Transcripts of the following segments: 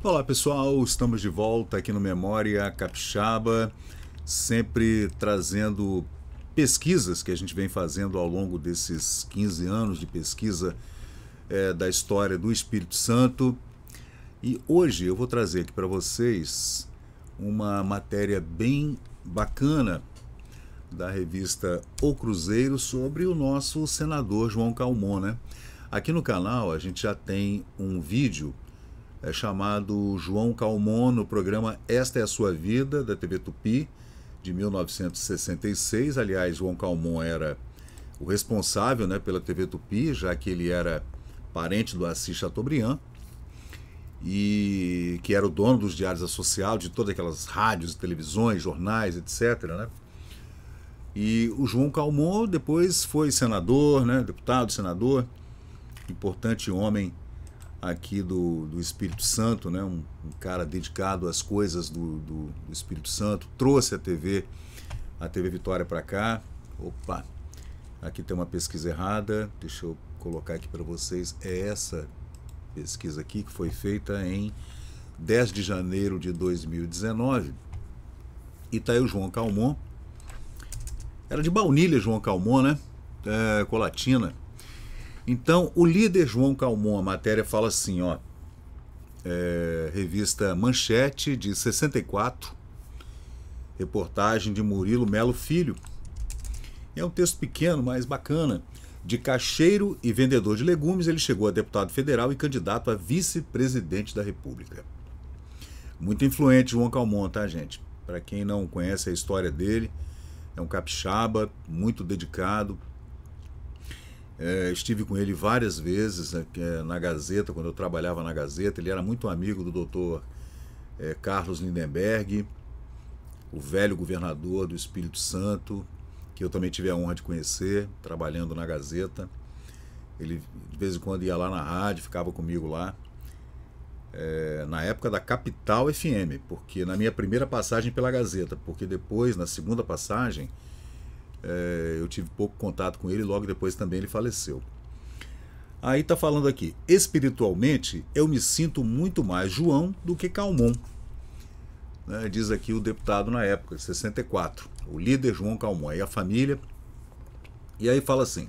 Olá pessoal, estamos de volta aqui no Memória Capixaba, sempre trazendo pesquisas que a gente vem fazendo ao longo desses 15 anos de pesquisa da história do Espírito Santo. E hoje eu vou trazer aqui para vocês uma matéria bem bacana da revista O Cruzeiro sobre o nosso senador João Calmon, né? Aqui no canal a gente já tem um vídeo chamado João Calmon no programa Esta é a Sua Vida, da TV Tupi, de 1966. Aliás, João Calmon era o responsável, né, pela TV Tupi, já que ele era parente do Assis Chateaubriand, e que era o dono dos diários associados, de todas aquelas rádios, televisões, jornais, etc., né? E o João Calmon depois foi senador, né, deputado, senador, importante homem aqui do Espírito Santo, né? Um cara dedicado às coisas do Espírito Santo, trouxe a TV Vitória para cá. Opa, aqui tem uma pesquisa errada, deixa eu colocar aqui para vocês, é essa pesquisa aqui que foi feita em 10 de janeiro de 2019, e tá aí o João Calmon, era de baunilha João Calmon, né? Colatina. Então, o líder João Calmon, a matéria fala assim, ó, revista Manchete de 64, reportagem de Murilo Melo Filho. É um texto pequeno, mas bacana. De caixeiro e vendedor de legumes, ele chegou a deputado federal e candidato a vice-presidente da República. Muito influente João Calmon, tá, gente? Para quem não conhece a história dele, é um capixaba, muito dedicado. Estive com ele várias vezes na Gazeta, quando eu trabalhava na Gazeta. Ele era muito amigo do doutor Carlos Lindenberg, o velho governador do Espírito Santo, que eu também tive a honra de conhecer, trabalhando na Gazeta. Ele de vez em quando ia lá na rádio, ficava comigo lá, na época da Capital FM, porque na minha primeira passagem pela Gazeta, porque depois, na segunda passagem, eu tive pouco contato com ele, logo depois também ele faleceu. Aí tá falando aqui, espiritualmente eu me sinto muito mais João do que Calmon, né? Diz aqui o deputado na época, de 64, o líder João Calmon, aí a família. E aí fala assim,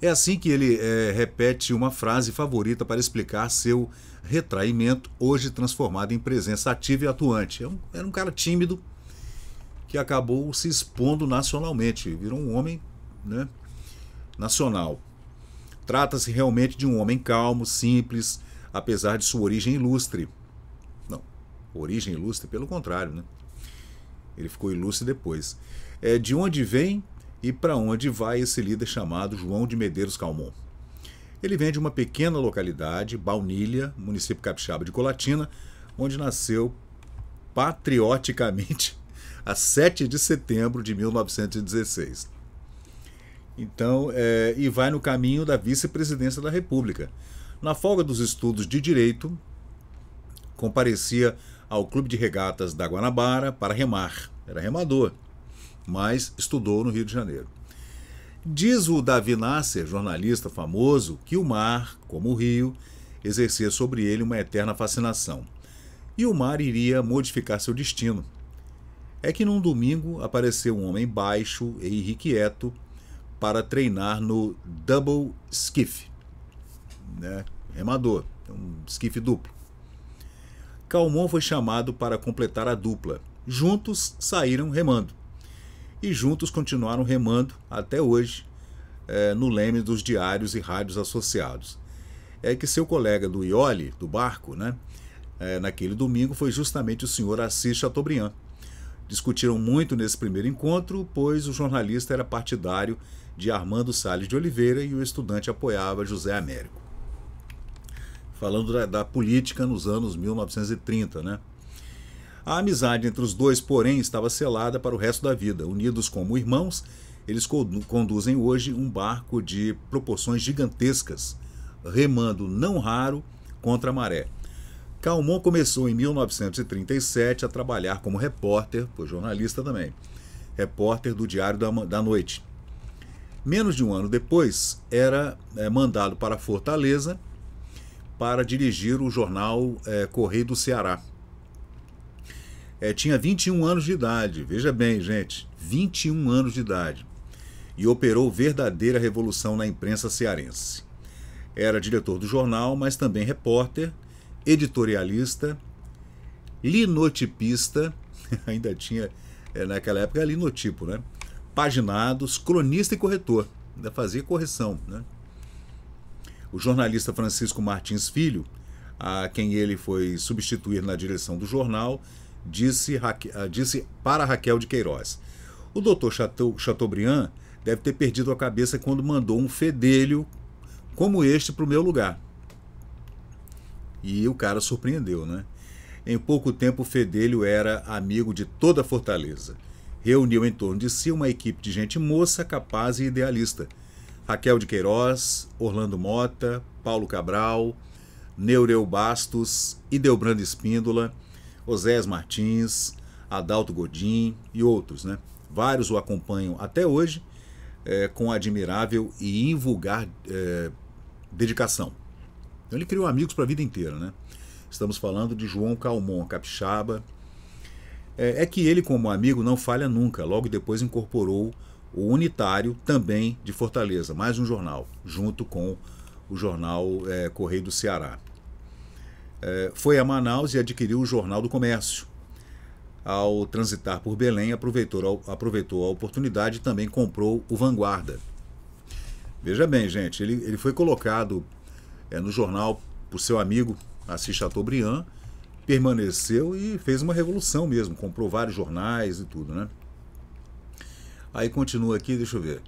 é assim que ele repete uma frase favorita para explicar seu retraimento, hoje transformado em presença ativa e atuante. Era um cara tímido, que acabou se expondo nacionalmente, virou um homem, né, nacional. Trata-se realmente de um homem calmo, simples, apesar de sua origem ilustre. Não, origem ilustre pelo contrário, né? Ele ficou ilustre depois. De onde vem e para onde vai esse líder chamado João de Medeiros Calmon? Ele vem de uma pequena localidade, Baunilha, município capixaba de Colatina, onde nasceu patrioticamente a 7 de setembro de 1916. Então, e vai no caminho da vice-presidência da República. Na folga dos estudos de Direito, comparecia ao Clube de Regatas da Guanabara para remar. Era remador, mas estudou no Rio de Janeiro. Diz o Davi Nasser, jornalista famoso, que o mar, como o rio, exercia sobre ele uma eterna fascinação. E o mar iria modificar seu destino. É que num domingo apareceu um homem baixo e irrequieto para treinar no double skiff, né? Remador, um esquife duplo. Calmon foi chamado para completar a dupla. Juntos saíram remando. E juntos continuaram remando até hoje, no leme dos diários e rádios associados. É que seu colega do iole, do barco, né, naquele domingo, foi justamente o senhor Assis Chateaubriand. Discutiram muito nesse primeiro encontro, pois o jornalista era partidário de Armando Salles de Oliveira e o estudante apoiava José Américo. Falando da política nos anos 1930, né? A amizade entre os dois, porém, estava selada para o resto da vida. Unidos como irmãos, eles conduzem hoje um barco de proporções gigantescas, remando não raro contra a maré. Calmon começou em 1937 a trabalhar como repórter, foi jornalista também, repórter do Diário da Noite. Menos de um ano depois, era mandado para Fortaleza para dirigir o jornal Correio do Ceará. Tinha 21 anos de idade, veja bem, gente, 21 anos de idade, e operou verdadeira revolução na imprensa cearense. Era diretor do jornal, mas também repórter, editorialista, linotipista, ainda tinha, naquela época, linotipo, né? Paginados, cronista e corretor, ainda fazia correção, né? O jornalista Francisco Martins Filho, a quem ele foi substituir na direção do jornal, disse para Raquel de Queiroz: o doutor Chateaubriand deve ter perdido a cabeça quando mandou um fedelho como este para o meu lugar. E o cara surpreendeu, né? Em pouco tempo, o fedelho era amigo de toda a Fortaleza. Reuniu em torno de si uma equipe de gente moça, capaz e idealista. Raquel de Queiroz, Orlando Mota, Paulo Cabral, Neureu Bastos, Ideobrando Espíndola, Oséias Martins, Adalto Godin e outros, né? Vários o acompanham até hoje com admirável e invulgar dedicação. Então ele criou amigos para a vida inteira, né? Estamos falando de João Calmon, capixaba. É que ele, como amigo, não falha nunca. Logo depois incorporou o Unitário, também de Fortaleza, mais um jornal, junto com o jornal Correio do Ceará. Foi a Manaus e adquiriu o Jornal do Comércio. Ao transitar por Belém, aproveitou a oportunidade e também comprou o Vanguarda. Veja bem, gente, ele foi colocado no jornal por seu amigo Assis Chateaubriand, permaneceu e fez uma revolução mesmo, comprou vários jornais e tudo, né? Aí continua aqui, deixa eu ver.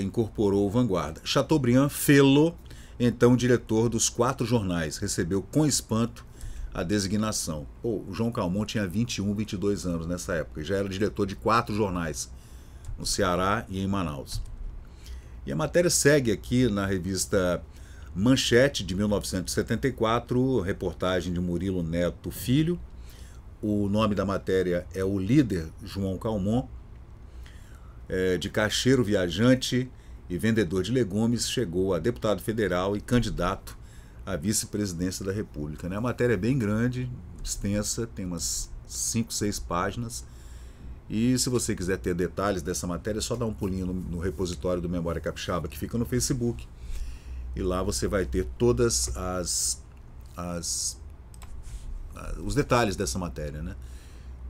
Incorporou o Vanguarda. Chateaubriand fê-lo, então diretor dos 4 jornais, recebeu com espanto a designação. O João Calmon tinha 21, 22 anos nessa época, e já era diretor de 4 jornais, no Ceará e em Manaus. E a matéria segue aqui na revista Manchete, de 1974, reportagem de Murilo Neto Filho. O nome da matéria é O Líder João Calmon. De caixeiro viajante e vendedor de legumes, chegou a deputado federal e candidato à vice-presidência da República, né? A matéria é bem grande, extensa, tem umas 5, 6 páginas. E se você quiser ter detalhes dessa matéria, é só dar um pulinho no repositório do Memória Capixaba, que fica no Facebook. E lá você vai ter todas os detalhes dessa matéria, né?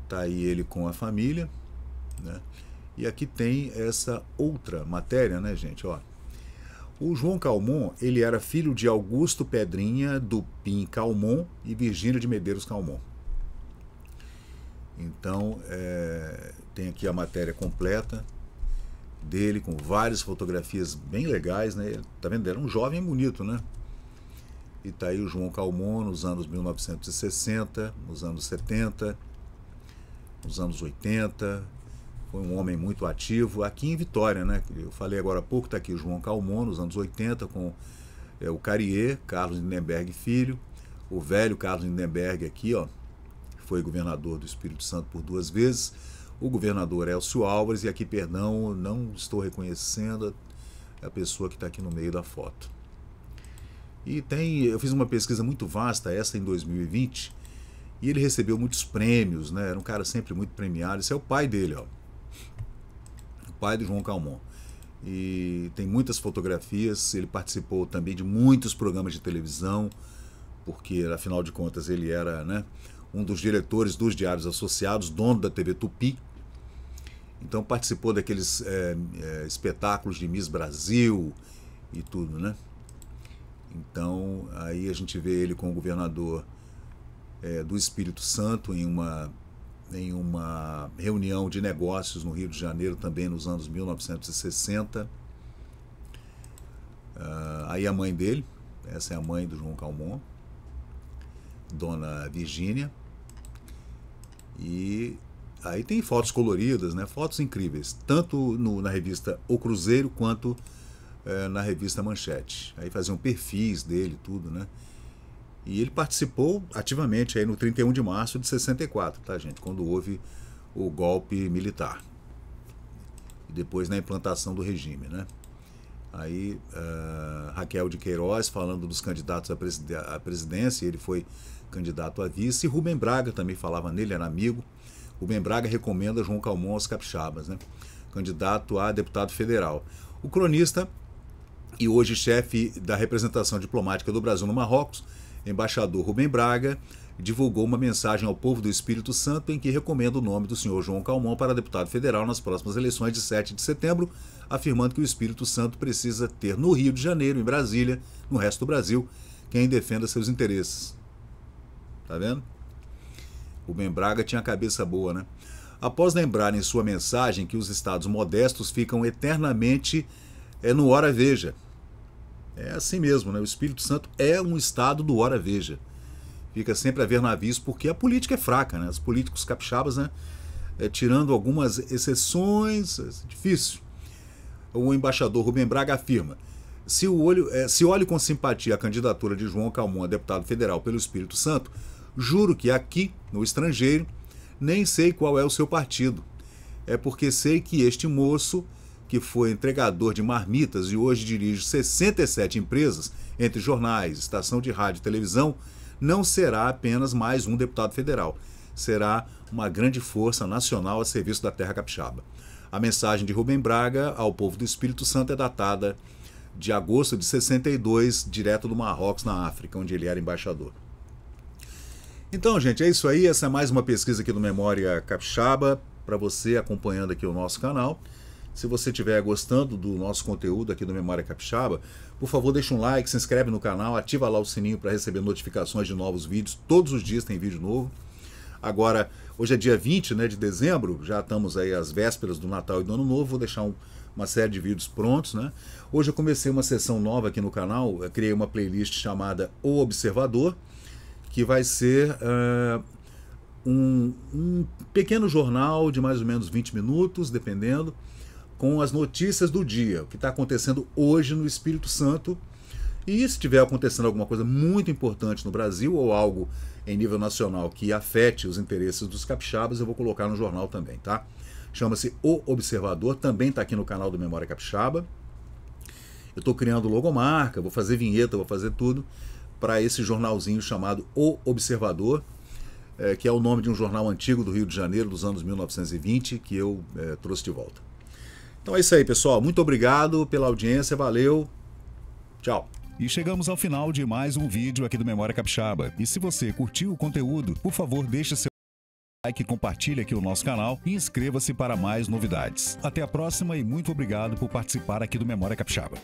Tá aí ele com a família, né? E aqui tem essa outra matéria, né, gente? Ó. O João Calmon, ele era filho de Augusto Pedrinha Dupin Calmon e Virgínia de Medeiros Calmon. Então, tem aqui a matéria completa dele, com várias fotografias bem legais, né? Tá vendo? Era um jovem bonito, né? E tá aí o João Calmon nos anos 1960, nos anos 70, nos anos 80. Foi um homem muito ativo aqui em Vitória, né? Eu falei agora há pouco, tá aqui o João Calmon nos anos 80 com o Carrier, Carlos Lindenberg Filho, o velho Carlos Lindenberg aqui, ó, foi governador do Espírito Santo por 2 vezes, o governador Elcio Álvares, e aqui, perdão, não estou reconhecendo a pessoa que está aqui no meio da foto. E eu fiz uma pesquisa muito vasta, essa em 2020, e ele recebeu muitos prêmios, né? Era um cara sempre muito premiado. Esse é o pai dele, ó. O pai do João Calmon. E tem muitas fotografias, ele participou também de muitos programas de televisão, porque, afinal de contas, ele era, né, um dos diretores dos Diários Associados, dono da TV Tupi. Então participou daqueles espetáculos de Miss Brasil e tudo, né? Então aí a gente vê ele com o governador do Espírito Santo em uma reunião de negócios no Rio de Janeiro, também nos anos 1960. Aí a mãe dele, essa é a mãe do João Calmon, Dona Virgínia. E aí tem fotos coloridas, né? Fotos incríveis, tanto na revista O Cruzeiro quanto na revista Manchete. Aí faziam perfis dele, tudo, né? E ele participou ativamente aí no 31 de março de 64, tá, gente? Quando houve o golpe militar. E depois na implantação do regime, né? Aí Raquel de Queiroz falando dos candidatos à presidência, ele foi candidato a vice, e Rubem Braga também falava nele, era amigo. Rubem Braga recomenda João Calmon aos capixabas, né? Candidato a deputado federal. O cronista e hoje chefe da representação diplomática do Brasil no Marrocos, embaixador Rubem Braga, divulgou uma mensagem ao povo do Espírito Santo em que recomenda o nome do senhor João Calmon para deputado federal nas próximas eleições de 7 de setembro, afirmando que o Espírito Santo precisa ter no Rio de Janeiro, em Brasília, no resto do Brasil, quem defenda seus interesses. Tá vendo? Rubem Braga tinha a cabeça boa, né? Após lembrar em sua mensagem que os estados modestos ficam eternamente no Ora Veja. É assim mesmo, né? O Espírito Santo é um estado do Ora Veja. Fica sempre a ver navios porque a política é fraca, né? Os políticos capixabas, né? Tirando algumas exceções, é difícil. O embaixador Rubem Braga afirma: se olhe com simpatia a candidatura de João Calmon a deputado federal pelo Espírito Santo, juro que aqui, no estrangeiro, nem sei qual é o seu partido. É porque sei que este moço, que foi entregador de marmitas e hoje dirige 67 empresas, entre jornais, estação de rádio e televisão, não será apenas mais um deputado federal. Será uma grande força nacional a serviço da terra capixaba. A mensagem de Rubem Braga ao povo do Espírito Santo é datada de agosto de 62, direto do Marrocos, na África, onde ele era embaixador. Então, gente, é isso aí. Essa é mais uma pesquisa aqui do Memória Capixaba, para você acompanhando aqui o nosso canal. Se você estiver gostando do nosso conteúdo aqui do Memória Capixaba, por favor, deixa um like, se inscreve no canal, ativa lá o sininho para receber notificações de novos vídeos. Todos os dias tem vídeo novo. Agora, hoje é dia 20, né, de dezembro, já estamos aí às vésperas do Natal e do Ano Novo. Vou deixar uma série de vídeos prontos, né? Hoje eu comecei uma sessão nova aqui no canal, eu criei uma playlist chamada O Observador, que vai ser um pequeno jornal de mais ou menos 20 minutos, dependendo, com as notícias do dia, o que está acontecendo hoje no Espírito Santo. E se estiver acontecendo alguma coisa muito importante no Brasil ou algo em nível nacional que afete os interesses dos capixabas, eu vou colocar no jornal também, tá? Chama-se O Observador, também está aqui no canal do Memória Capixaba. Eu estou criando logomarca, vou fazer vinheta, vou fazer tudo para esse jornalzinho chamado O Observador, que é o nome de um jornal antigo do Rio de Janeiro, dos anos 1920, que eu trouxe de volta. Então é isso aí, pessoal. Muito obrigado pela audiência, valeu, tchau. E chegamos ao final de mais um vídeo aqui do Memória Capixaba. E se você curtiu o conteúdo, por favor, deixe seu like, compartilhe aqui o nosso canal e inscreva-se para mais novidades. Até a próxima e muito obrigado por participar aqui do Memória Capixaba.